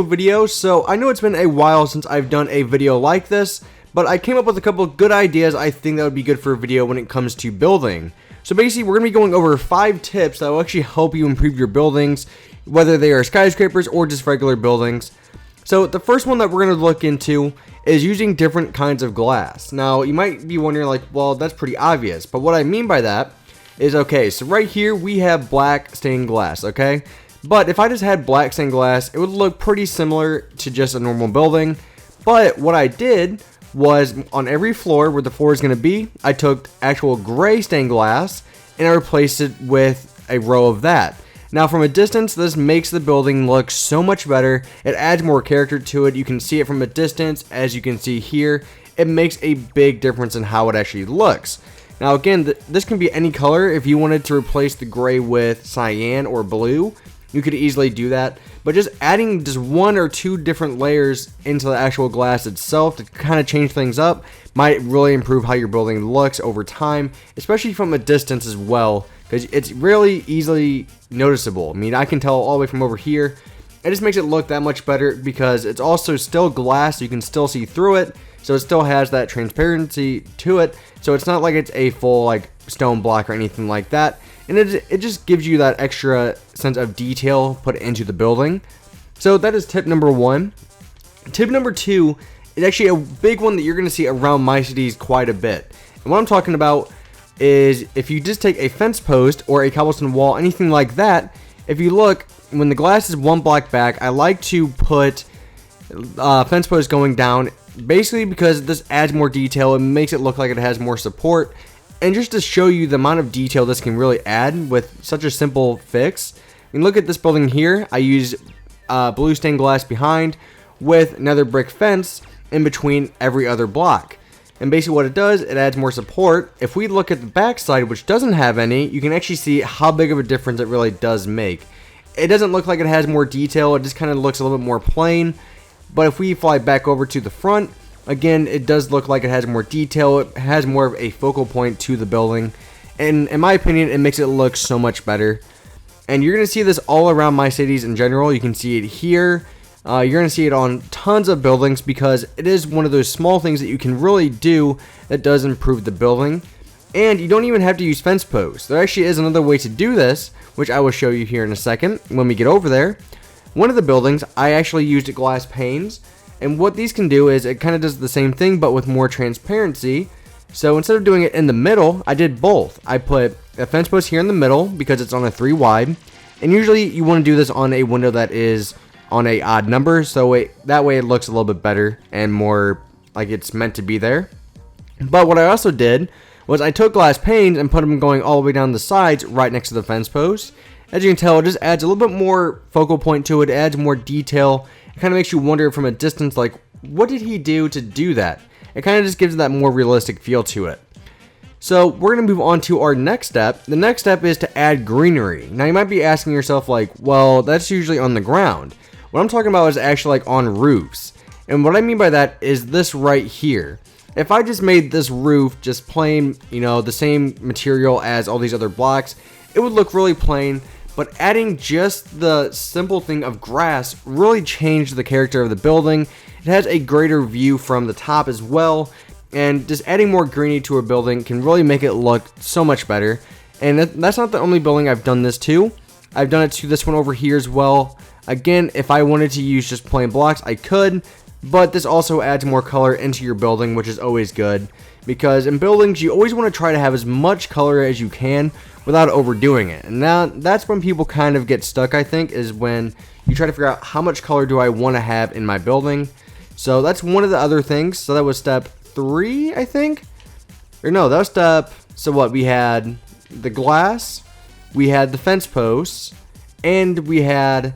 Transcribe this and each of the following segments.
Video. So I know it's been a while since I've done a video like this, but I came up with a couple of good ideas I think that would be good for a video when it comes to building. So basically we're going to be going over 5 tips that will actually help you improve your buildings, whether they are skyscrapers or just regular buildings. So the first one that we're going to look into is using different kinds of glass. Now you might be wondering like, well, that's pretty obvious, but what I mean by that is, okay, so right here we have black stained glass, okay? But if I just had black stained glass, it would look pretty similar to just a normal building. But what I did was on every floor where the floor is going to be, I took actual gray stained glass and I replaced it with a row of that. Now from a distance, this makes the building look so much better. It adds more character to it. You can see it from a distance, as you can see here. It makes a big difference in how it actually looks. Now again, this can be any color. If you wanted to replace the gray with cyan or blue, you could easily do that. But just adding just 1 or 2 different layers into the actual glass itself to kind of change things up might really improve how your building looks over time, especially from a distance as well, because it's really easily noticeable. I mean, I can tell all the way from over here. It just makes it look that much better because it's also still glass, so you can still see through it. So it still has that transparency to it. So it's not like it's a full like stone block or anything like that. And it just gives you that extra sense of detail put into the building. So that is tip number 1. Tip number 2 is actually a big one that you're going to see around my cities quite a bit. And what I'm talking about is if you just take a fence post or a cobblestone wall, anything like that, if you look, when the glass is 1 block back, I like to put fence posts going down, basically because this adds more detail. It makes it look like it has more support. And just to show you the amount of detail this can really add with such a simple fix. I mean, look at this building here. I use blue stained glass behind with another brick fence in between every other block. And basically what it does, it adds more support. If we look at the back side, which doesn't have any, you can actually see how big of a difference it really does make. It doesn't look like it has more detail. It just kind of looks a little bit more plain. But if we fly back over to the front, again, it does look like it has more detail. It has more of a focal point to the building. And in my opinion, it makes it look so much better. And you're going to see this all around my cities in general. You can see it here. You're going to see it on tons of buildings because it is one of those small things that you can really do that does improve the building. And you don't even have to use fence posts. There actually is another way to do this, which I will show you here in a second when we get over there. One of the buildings, I actually used glass panes. And what these can do is it kind of does the same thing but with more transparency. So instead of doing it in the middle, I did both. I put a fence post here in the middle because it's on a 3 wide. And usually you want to do this on a window that is on a odd number, so that way it looks a little bit better and more like it's meant to be there. But what I also did was I took glass panes and put them going all the way down the sides right next to the fence post. As you can tell, it just adds a little bit more focal point to it. It adds more detail. It kind of makes you wonder from a distance, like, what did he do to do that? It kind of just gives that more realistic feel to it. So we're going to move on to our next step. The next step is to add greenery. Now you might be asking yourself like, well, that's usually on the ground. What I'm talking about is actually like on roofs. And what I mean by that is this right here. If I just made this roof just plain, you know, the same material as all these other blocks, it would look really plain. But adding just the simple thing of grass really changed the character of the building. It has a greater view from the top as well. And just adding more greenery to a building can really make it look so much better. And that's not the only building I've done this to. I've done it to this one over here as well. Again, if I wanted to use just plain blocks, I could. But this also adds more color into your building, which is always good. Because in buildings, you always want to try to have as much color as you can without overdoing it. And now that's when people kind of get stuck, I think, is when you try to figure out how much color do I want to have in my building. So that's one of the other things. So that was step 3, I think. Or no, that was step... So what? We had the glass, we had the fence posts, and we had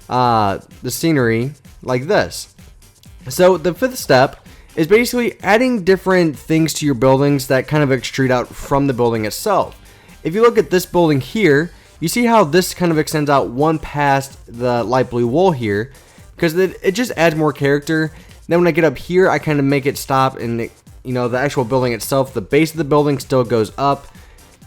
the scenery like this. So the 5th step is basically adding different things to your buildings that kind of extrude out from the building itself. If you look at this building here, you see how this kind of extends out one past the light blue wool here, because it just adds more character. Then when I get up here, I kind of make it stop, and you know, the actual building itself, the base of the building still goes up.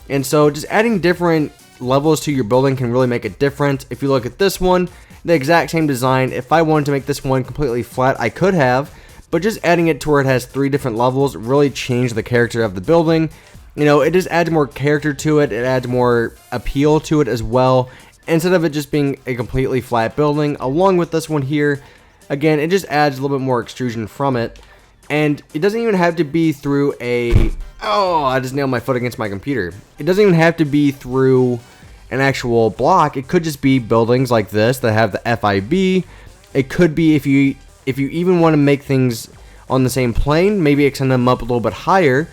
And so just adding different levels to your building can really make a difference. If you look at this one, the exact same design. If I wanted to make this one completely flat, I could have, but just adding it to where it has 3 different levels really changed the character of the building. You know, it just adds more character to it, it adds more appeal to it as well, instead of it just being a completely flat building. Along with this one here, again, it just adds a little bit more extrusion from it. And it doesn't even have to be through a... Oh, I just nailed my foot against my computer. It doesn't even have to be through an actual block. It could just be buildings like this that have the FIB. It could be if you even want to make things on the same plane, maybe extend them up a little bit higher.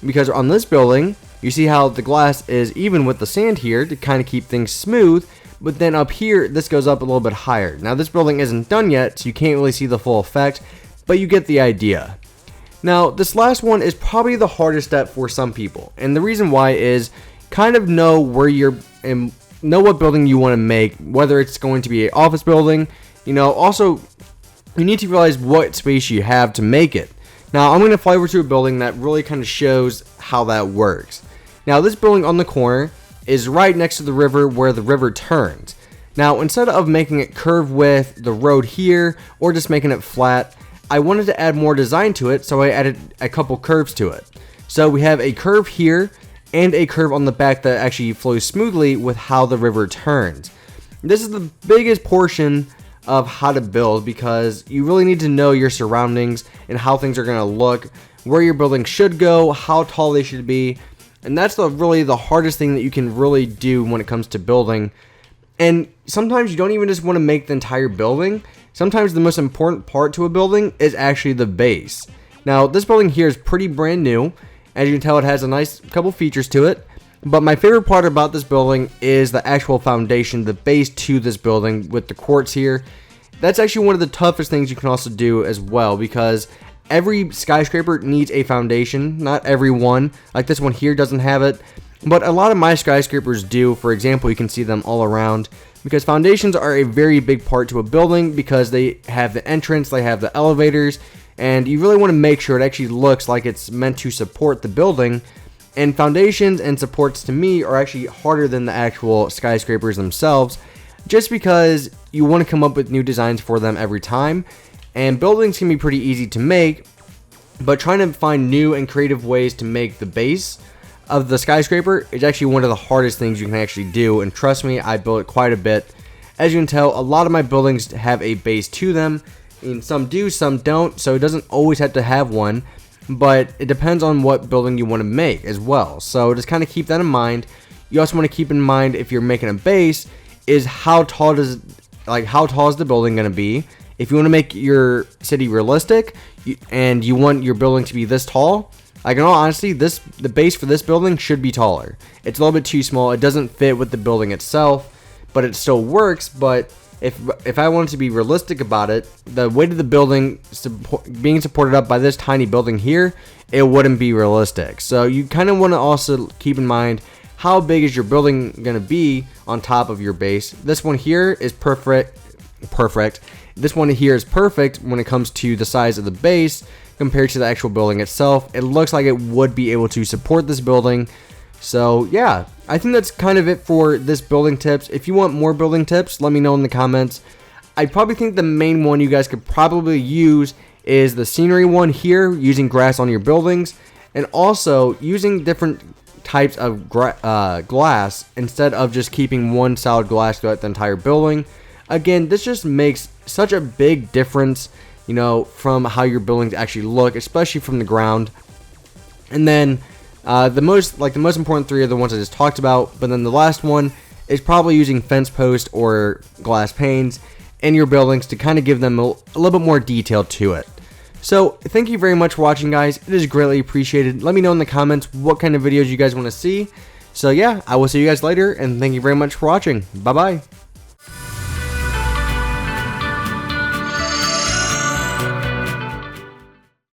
Because on this building, you see how the glass is even with the sand here to kind of keep things smooth. But then up here, this goes up a little bit higher. Now this building isn't done yet, so you can't really see the full effect, but you get the idea. Now, this last one is probably the hardest step for some people, and the reason why is kind of know where know what building you want to make, whether it's going to be an office building. You know, also you need to realize what space you have to make it. Now, I'm going to fly over to a building that really kind of shows how that works. Now, this building on the corner is right next to the river where the river turns. Now, instead of making it curve with the road here or just making it flat, I wanted to add more design to it, so I added a couple curves to it. So we have a curve here and a curve on the back that actually flows smoothly with how the river turns. This is the biggest portion of how to build because you really need to know your surroundings and how things are going to look, where your building should go, how tall they should be, and that's really the hardest thing that you can really do when it comes to building. And sometimes you don't even just want to make the entire building. Sometimes the most important part to a building is actually the base. Now, this building here is pretty brand new. As you can tell, it has a nice couple features to it. But my favorite part about this building is the actual foundation, the base to this building with the quartz here. That's actually one of the toughest things you can also do as well, because every skyscraper needs a foundation. Not every one. Like this one here doesn't have it. But a lot of my skyscrapers do. For example, you can see them all around. Because foundations are a very big part to a building because they have the entrance, they have the elevators, and you really want to make sure it actually looks like it's meant to support the building. And foundations and supports to me are actually harder than the actual skyscrapers themselves, just because you want to come up with new designs for them every time. And buildings can be pretty easy to make, but trying to find new and creative ways to make the base of the skyscraper is actually one of the hardest things you can actually do, and trust me, I built it quite a bit. As you can tell, a lot of my buildings have a base to them, and some do, some don't, so it doesn't always have to have one, but it depends on what building you want to make as well. So just kind of keep that in mind. You also want to keep in mind, if you're making a base, is how tall is the building going to be. If you want to make your city realistic and you want your building to be this tall, like, in all honesty, the base for this building should be taller. It's a little bit too small. It doesn't fit with the building itself, but it still works. But if I wanted to be realistic about it, the weight of the building being supported up by this tiny building here, it wouldn't be realistic. So you kind of want to also keep in mind, how big is your building going to be on top of your base. This one here is perfect. This one here is perfect when it comes to the size of the base compared to the actual building itself. It looks like it would be able to support this building. So yeah, I think that's kind of it for this building tips. If you want more building tips, let me know in the comments. I probably think the main one you guys could probably use is the scenery one here, using grass on your buildings, and also using different types of glass instead of just keeping one solid glass throughout the entire building. Again, this just makes such a big difference, you know, from how your buildings actually look, especially from the ground. And then the most important 3 are the ones I just talked about, but then the last one is probably using fence post or glass panes in your buildings to kind of give them a little bit more detail to it. So thank you very much for watching, guys. It is greatly appreciated. Let me know in the comments what kind of videos you guys want to see. So yeah, I will see you guys later, and thank you very much for watching. Bye bye.